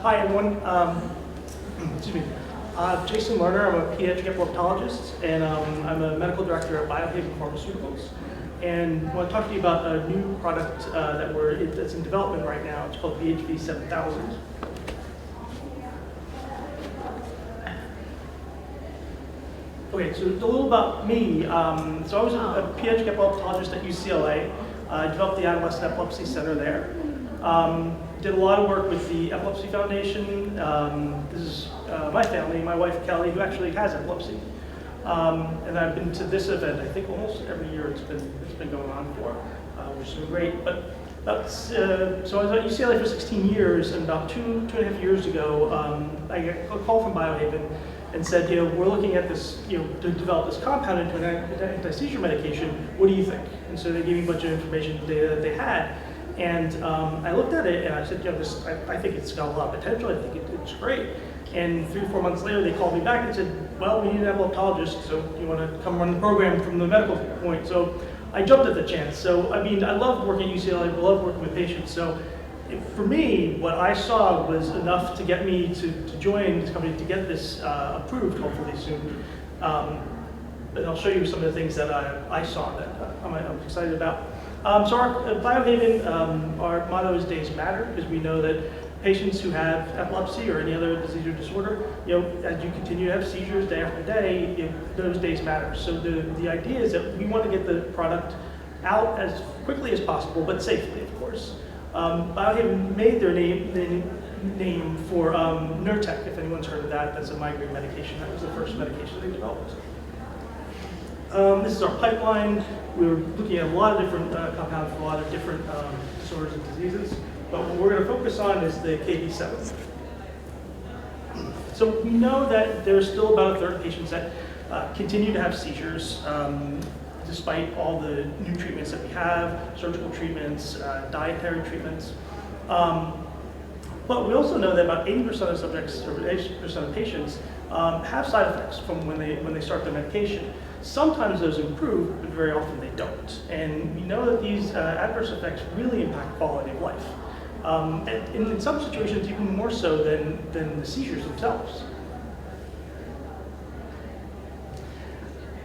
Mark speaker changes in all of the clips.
Speaker 1: Hi everyone, excuse me. Jason Lerner, I'm a pediatric epileptologist, and I'm a medical director at Biohaven Pharmaceuticals. And I want to talk to you about a new product that's in development right now. It's called BHV7000. Okay, so a little about me. So I was a pediatric epileptologist at UCLA. I developed the Adolescent Epilepsy Center there. Did a lot of work with the Epilepsy Foundation. This is my family, my wife Kelly, who actually has epilepsy. And I've been to this event, I think almost every year it's been going on for, which has been great. But so I was at UCLA for 16 years, and about two and a half years ago, I got a call from Biohaven and said, we're looking at this, to develop this compound into an anti-seizure medication. What do you think? And so they gave me a bunch of information data that they had. And I looked at it and I said, I think it's got a lot of potential. I think it's great. And 3 or 4 months later, they called me back and said, well, we need an epileptologist, so you want to come run the program from the medical point. So I jumped at the chance. So, I mean, I love working at UCLA, I love working with patients. So for me, what I saw was enough to get me to join this company, to get this approved, hopefully soon. But I'll show you some of the things that I saw that I'm excited about. So our Biohaven, our motto is days matter, because we know that patients who have epilepsy or any other disease or disorder, as you continue to have seizures day after day, those days matter. So the idea is that we want to get the product out as quickly as possible, but safely, of course. Biohaven made their name for Nurtec, if anyone's heard of that. That's a migraine medication. That was the first medication they developed. This is our pipeline. We were looking at a lot of different compounds for a lot of different disorders and diseases, but what we're going to focus on is the Kv7. So we know that there's still about a third of patients that continue to have seizures, despite all the new treatments that we have, surgical treatments, dietary treatments. But we also know that about 80% of subjects, or 80% of patients, have side effects from when they start their medication. Sometimes those improve, but very often they don't. And we know that these adverse effects really impact quality of life. And in some situations, even more so than the seizures themselves.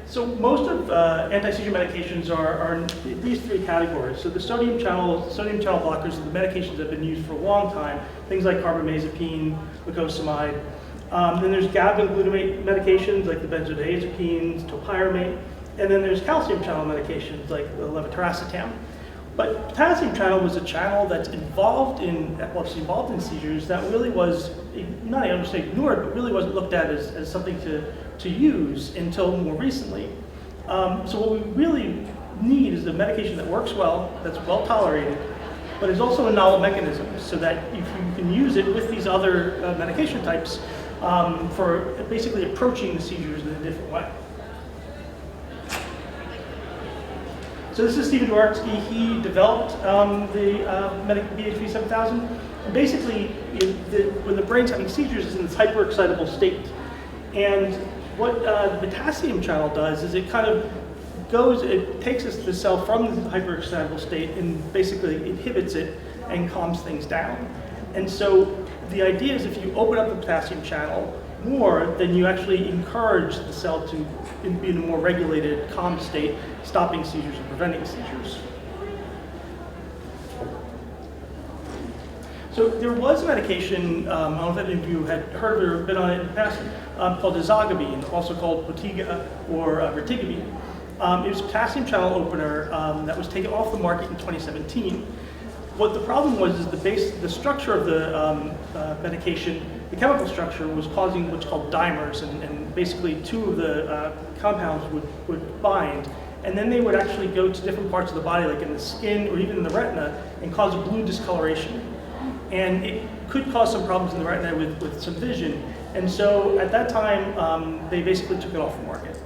Speaker 1: So most of anti-seizure medications are in these 3 categories. So the sodium channel blockers are the medications that have been used for a long time, things like carbamazepine, lacosamide. Then there's GABA and glutamate medications like the benzodiazepines, topiramate, and then there's calcium channel medications like the levetiracetam. But potassium channel was a channel that's involved in epilepsy, involved in seizures, that really was, not I understand ignored, but really wasn't looked at as something to use until more recently. So what we really need is a medication that works well, that's well tolerated, but is also a novel mechanism, so that if you can use it with these other medication types for basically approaching the seizures in a different way. So this is Stephen Dworaczki. He developed the BHV7000. And basically, when the brain's having seizures, it's in this hyperexcitable state. And what the potassium channel does is it kind of it takes the cell from the hyperexcitable state and basically inhibits it and calms things down. And so the idea is if you open up the potassium channel more, then you actually encourage the cell to be in a more regulated, calm state, stopping seizures and preventing seizures. So there was a medication, I don't know if any of you had heard of it or been on it in the past, called ezogabine, also called Potiga or retigabine. It was a potassium channel opener that was taken off the market in 2017. What the problem was is the structure of the medication, the chemical structure, was causing what's called dimers, and basically 2 of the compounds would bind, and then they would actually go to different parts of the body, like in the skin or even in the retina, and cause blue discoloration. And it could cause some problems in the retina with some vision. And so at that time, they basically took it off the market.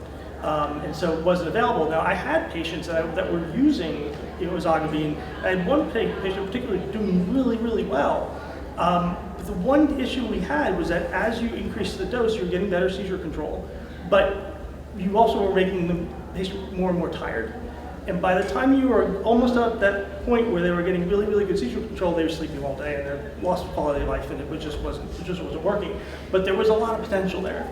Speaker 1: And so it wasn't available. Now, I had patients that were using ezogabine. I had one patient particularly doing really, really well. But the one issue we had was that as you increase the dose, you're getting better seizure control, but you also were making the patient more and more tired. And by the time you were almost at that point where they were getting really, really good seizure control, they were sleeping all day and they lost quality of life, and it just wasn't working. But there was a lot of potential there.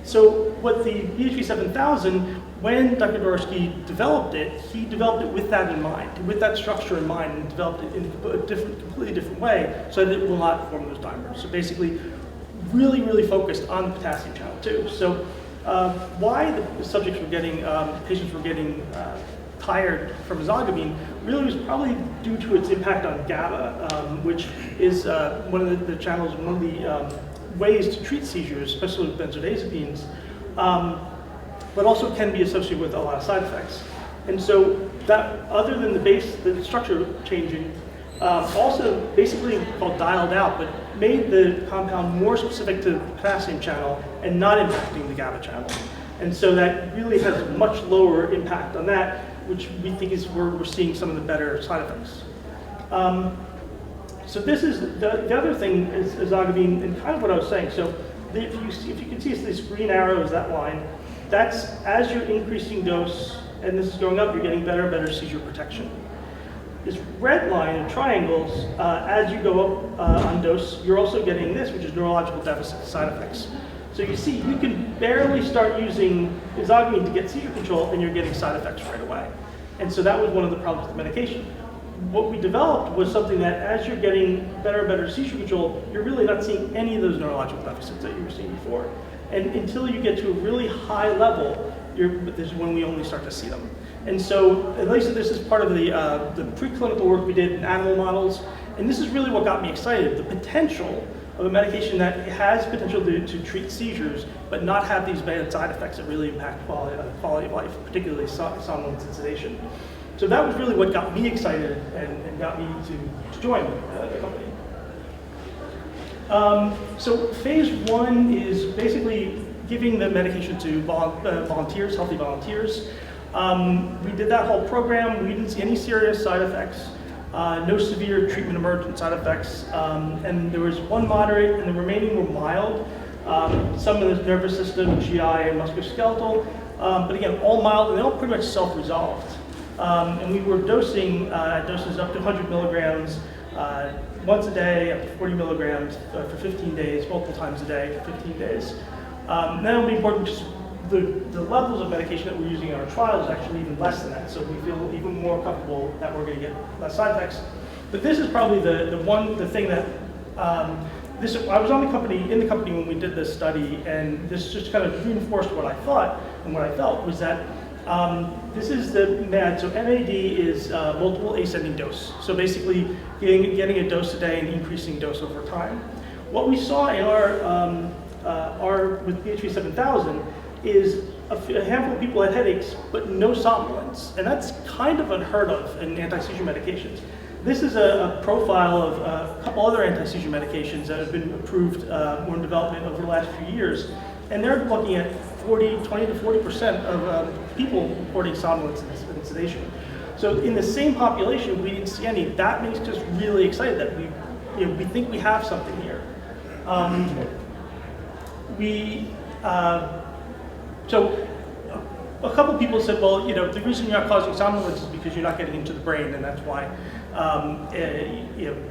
Speaker 1: So what the BHV7000, when Dr. Doroski developed it, he developed it with that in mind, with that structure in mind, and developed it in a completely different way so that it will not form those dimers. So basically, really, really focused on the potassium channel too. So why the subjects were getting, patients were getting tired from ezogabine really was probably due to its impact on GABA, which is one of the channels, one of the ways to treat seizures, especially with benzodiazepines, but also can be associated with a lot of side effects. And so that, other than the structure changing, also basically called dialed out, but made the compound more specific to the potassium channel and not impacting the GABA channel. And so that really has a much lower impact on that, which we think is where we're seeing some of the better side effects. So this is, the other thing is ezogabine, and kind of what I was saying. So if you can see, this green arrow is that line. That's as you're increasing dose, and this is going up, you're getting better and better seizure protection. This red line in triangles, as you go up on dose, you're also getting this, which is neurological deficit side effects. So you see, you can barely start using ezogabine to get seizure control, and you're getting side effects right away. And so that was one of the problems with the medication. What we developed was something that as you're getting better and better seizure control, you're really not seeing any of those neurological deficits that you were seeing before. And until you get to a really high level, this is when we only start to see them. And so, at least this is part of the preclinical work we did in animal models, and this is really what got me excited, the potential of a medication that has potential to treat seizures, but not have these bad side effects that really impact quality of life, particularly somnolence and sedation. So that was really what got me excited and got me to join the company. So phase 1 is basically giving the medication to volunteers, healthy volunteers. We did that whole program. We didn't see any serious side effects, no severe treatment emergent side effects, and there was one moderate, and the remaining were mild. Some of the nervous system, GI, and musculoskeletal, but again, all mild, and they all pretty much self-resolved. And we were dosing doses up to 100 milligrams once a day, up to 40 milligrams for 15 days, multiple times a day for 15 days. And that will be important because the levels of medication that we're using in our trials is actually even less than that, so we feel even more comfortable that we're going to get less side effects. But this is probably the thing that, I was in the company when we did this study, and this just kind of reinforced what I thought and what I felt was that this is the MAD. So MAD is multiple ascending dose. So basically getting a dose a day and increasing dose over time. What we saw in our with BHV7000 is a handful of people had headaches, but no somnolence. And that's kind of unheard of in anti-seizure medications. This is a profile of a couple other anti-seizure medications that have been approved or in development over the last few years. And they're looking at 20 to 40% of people reporting somnolence and sedation. So in the same population, we didn't see any. That makes us really excited that we think we have something here. So a couple people said, well, the reason you're not causing somnolence is because you're not getting into the brain, and that's why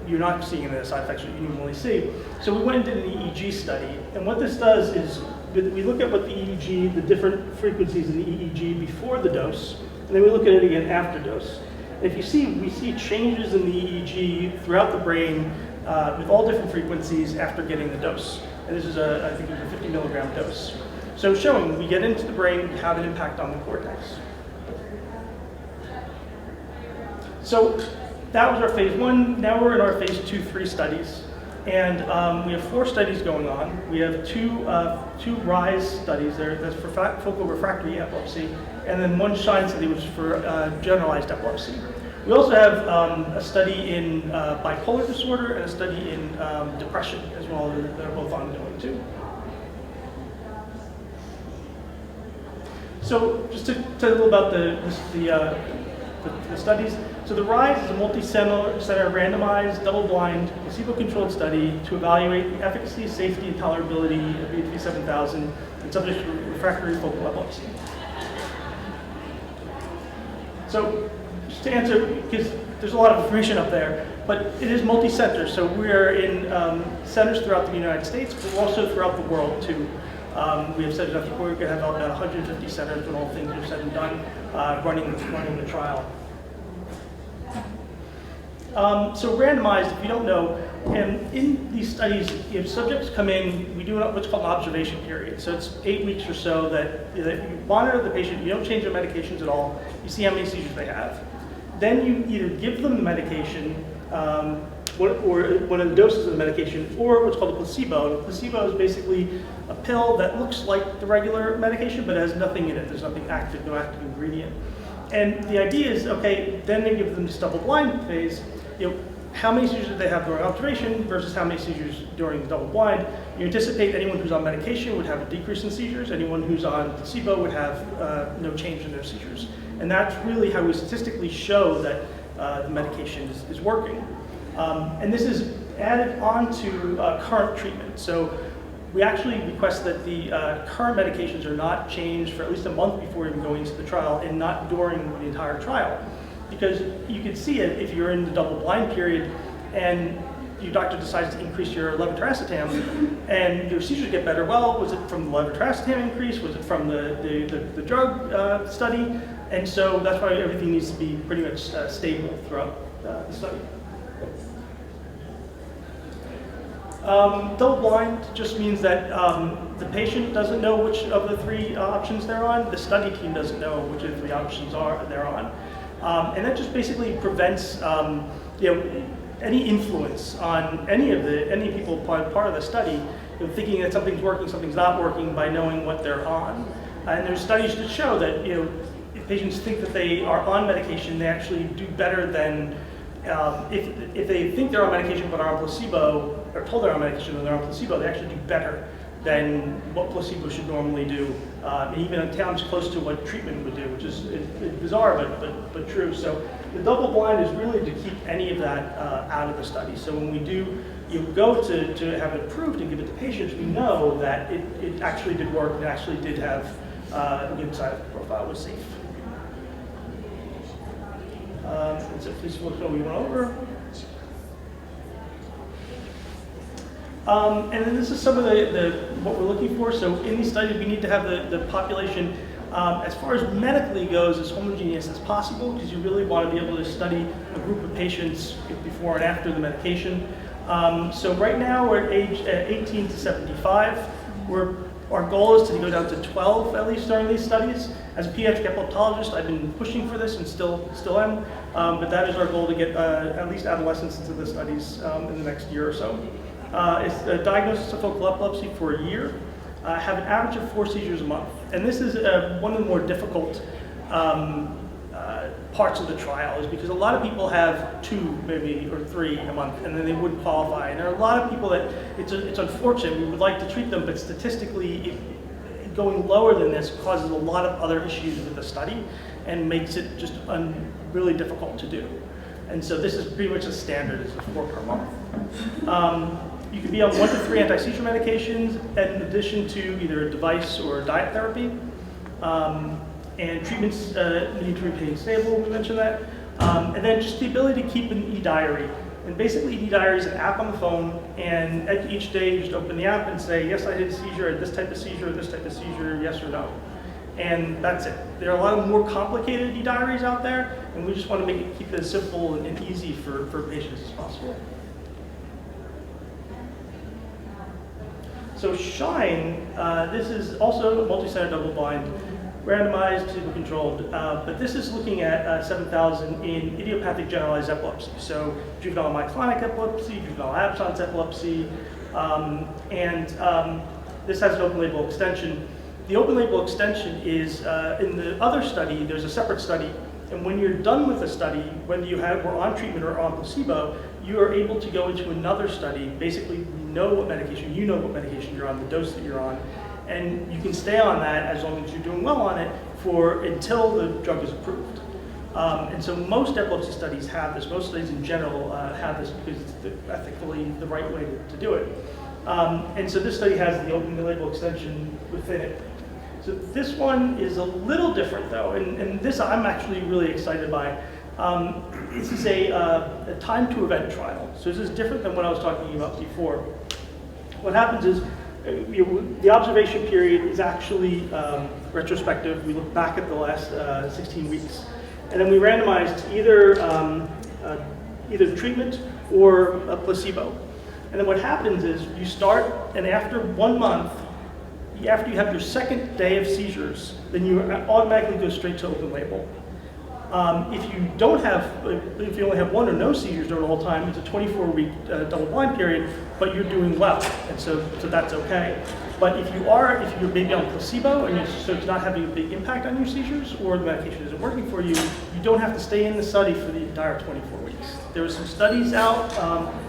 Speaker 1: you're not seeing the side effects that you normally see. So we went and did an EEG study, and what this does is we look at what the EEG, the different frequencies in the EEG before the dose, and then we look at it again after dose. And if you see, we see changes in the EEG throughout the brain with all different frequencies after getting the dose. And this is I think it was a 50 milligram dose. So showing we get into the brain, we have an impact on the cortex. So that was our phase 1. Now we're in our phase 2-3 studies. And we have 4 studies going on. We have two RISE studies there, that's for focal refractory epilepsy, and then one SHINE study, which is for generalized epilepsy. We also have a study in bipolar disorder and a study in depression as well, that are both ongoing too. So just to tell you a little about the studies. So the RISE is a multi-center randomized, double-blind, placebo-controlled study to evaluate the efficacy, safety, and tolerability of BHV7000 in subjects with refractory focal epilepsy. So just to answer, because there's a lot of information up there, but it is multi-center. So we're in centers throughout the United States, but also throughout the world too. We have centers, I think we're going to have about 150 centers when all things are said and done, running the trial. So randomized, if you don't know, and in these studies, if subjects come in, we do what's called an observation period. So it's 8 weeks or so that you monitor the patient, you don't change their medications at all, you see how many seizures they have. Then you either give them the medication, or one of the doses of the medication, or what's called a placebo. The placebo is basically a pill that looks like the regular medication, but has nothing in it. There's nothing active, no active ingredient. And the idea is, okay, then they give them this double-blind phase. How many seizures did they have during observation versus how many seizures during the double-blind? You anticipate anyone who's on medication would have a decrease in seizures. Anyone who's on placebo would have no change in their seizures. And that's really how we statistically show that the medication is working. And this is added on to current treatment. So we actually request that the current medications are not changed for at least a month before even going into the trial and not during the entire trial. Because you can see it if you're in the double-blind period and your doctor decides to increase your levetiracetam and your seizures get better. Well, was it from the levetiracetam increase? Was it from the drug study? And so that's why everything needs to be pretty much stable throughout the study. Double-blind just means that the patient doesn't know which of the 3 options they're on. The study team doesn't know which of the 3 options they're on. And that just basically prevents any influence on any people part of the study, thinking that something's working, something's not working by knowing what they're on. And there's studies that show that if patients think that they are on medication, they actually do better than if they think they're on medication but are on placebo, or told they're on medication and they're on placebo, they actually do better than what placebo should normally do, and even at times close to what treatment would do, which is bizarre but true. So the double blind is really to keep any of that out of the study. So when we do go to have it approved and give it to patients, we know that it actually did work, it actually did have a good side effect profile, was safe. So please look what we went over. And then this is some of what we're looking for. So in these studies, we need to have the population, as far as medically goes, as homogeneous as possible, because you really want to be able to study a group of patients before and after the medication. So right now, we're at age 18 to 75. Our goal is to go down to 12 at least during these studies. As a pediatric epileptologist, I've been pushing for this and still am, but that is our goal, to get at least adolescents into the studies in the next year or so. It's a diagnosis of focal epilepsy for a year, have an average of 4 seizures a month. And this is one of the more difficult parts of the trial, is because a lot of people have 2 maybe or 3 a month and then they wouldn't qualify. And there are a lot of people that it's unfortunate, we would like to treat them, but statistically going lower than this causes a lot of other issues with the study and makes it just really difficult to do. And so this is pretty much a standard, it's a 4 per month. You can be on 1 to 3 anti-seizure medications in addition to either a device or diet therapy. And treatments need to remain stable, we mentioned that. And then just the ability to keep an e-diary. And basically e-diary is an app on the phone, and each day you just open the app and say, yes, I had a seizure, I had this type of seizure, this type of seizure, yes or no. And that's it. There are a lot of more complicated e-diaries out there, and we just want to keep it as simple and easy for patients as possible. So SHINE, this is also a multi-center double-blind, randomized, placebo-controlled, but this is looking at 7000 in idiopathic generalized epilepsy. So juvenile myoclonic epilepsy, juvenile absence epilepsy, and this has an open label extension. The open label extension is, in the other study, there's a separate study, and when you're done with the study, whether you were on treatment or on placebo, you are able to go into another study. Basically, you know what medication you're on, the dose that you're on, and you can stay on that as long as you're doing well on it until the drug is approved. And so most epilepsy studies have this, most studies in general have this because it's ethically the right way to do it. And so this study has the open label extension within it. So this one is a little different though, and this I'm actually really excited by. This is a time to event trial. So this is different than what I was talking about before. What happens is the observation period is actually retrospective. We look back at the last 16 weeks. And then we randomize to either treatment or a placebo. And then what happens is you start, and after 1 month, after you have your second day of seizures, then you automatically go straight to open label. If you only have 1 or no seizures during the whole time, it's a 24-week double-blind period, but you're doing well, and so that's okay. But if you're maybe on placebo, and so it's not having a big impact on your seizures, or the medication isn't working for you, you don't have to stay in the study for the entire 24 weeks. There were some studies out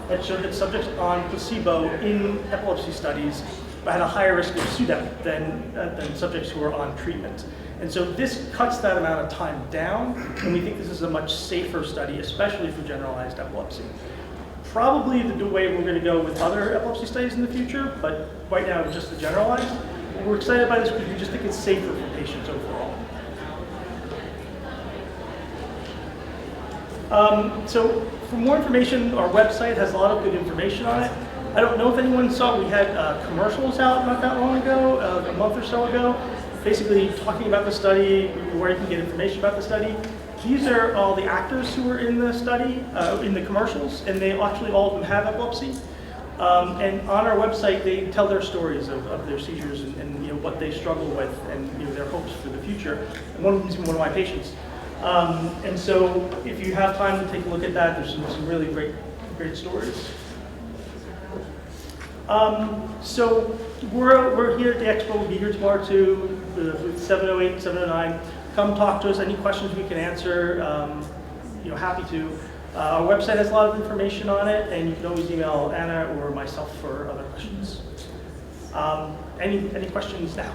Speaker 1: that showed that subjects on placebo in epilepsy studies had a higher risk of SUDEP than subjects who are on treatment. And so this cuts that amount of time down, and we think this is a much safer study, especially for generalized epilepsy. Probably the way we're going to go with other epilepsy studies in the future, but right now it's just the generalized. We're excited by this because we just think it's safer for patients overall. So for more information, our website has a lot of good information on it. I don't know if anyone saw, we had commercials out not that long ago, a month or so ago, basically talking about the study, where you can get information about the study. These are all the actors who were in the study, in the commercials, and they actually all of them have epilepsy. And on our website, they tell their stories of their seizures and what they struggle with and their hopes for the future. And one of them is one of my patients. And so if you have time to take a look at that, there's some really great stories. So we're here at the expo. We'll be here tomorrow too, with 708, 709. Come talk to us. Any questions we can answer, happy to. Our website has a lot of information on it, and you can always email Anna or myself for other questions. Any questions now?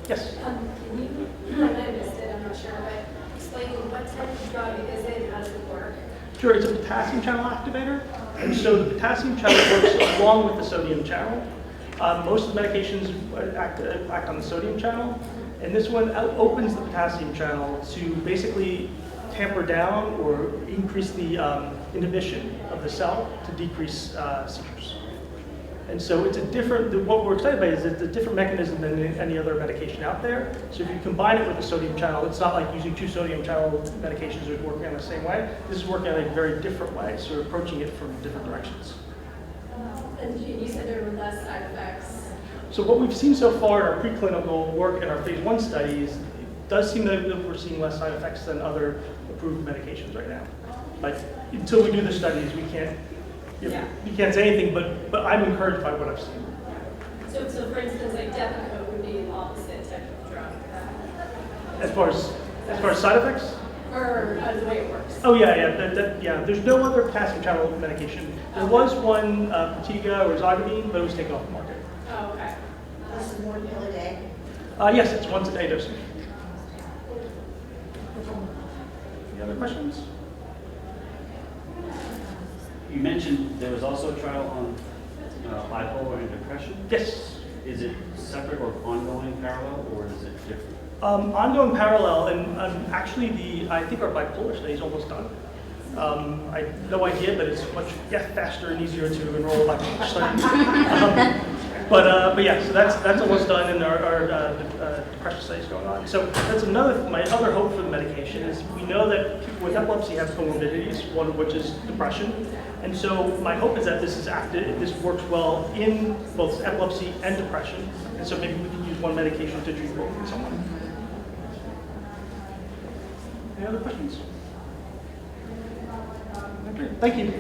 Speaker 1: Yes?
Speaker 2: Can you, I might have missed it, I'm not sure, but explain what type of drug is it, how does it work?
Speaker 1: Sure, it's a potassium channel activator. And so the potassium channel works along with the sodium channel. Most of the medications act on the sodium channel. And this one opens the potassium channel to basically tamper down or increase the inhibition of the cell to decrease seizures. And so it's what we're excited about is it's a different mechanism than any other medication out there. So if you combine it with the sodium channel, it's not like using 2 sodium channel medications that are working in the same way. This is working in a very different way, so we're approaching it from different directions.
Speaker 2: And you said there were less side effects.
Speaker 1: So what we've seen so far in our preclinical work and our phase 1 studies, it does seem that we're seeing less side effects than other approved medications right now. But until we do the studies, we can't say anything, but I'm encouraged by what I've seen.
Speaker 2: So for instance, like Depakote would be the opposite type of drug.
Speaker 1: As far as side effects?
Speaker 2: Or the way it works.
Speaker 1: Oh yeah. There's no other potassium channel medication. There was one, Pratiga or Zogabine, but it was taken off the market.
Speaker 2: Oh, okay.
Speaker 3: This is 1 pill a day?
Speaker 1: Yes, it's once a day dosing. Any other questions?
Speaker 4: You mentioned there was also a trial on bipolar and depression.
Speaker 1: Yes.
Speaker 4: Is it separate or ongoing parallel, or is it different?
Speaker 1: Ongoing parallel, and actually I think our bipolar study is almost done. I have no idea, but it's much faster and easier to enroll a bipolar study. But yeah, so that's almost done, and our depression study is going on. So that's my other hope for the medication is we know that people with epilepsy have comorbidities, one of which is depression. And so my hope is that this works well in both epilepsy and depression. And so maybe we can use one medication to treat both in someone. Any other questions? Okay, thank you.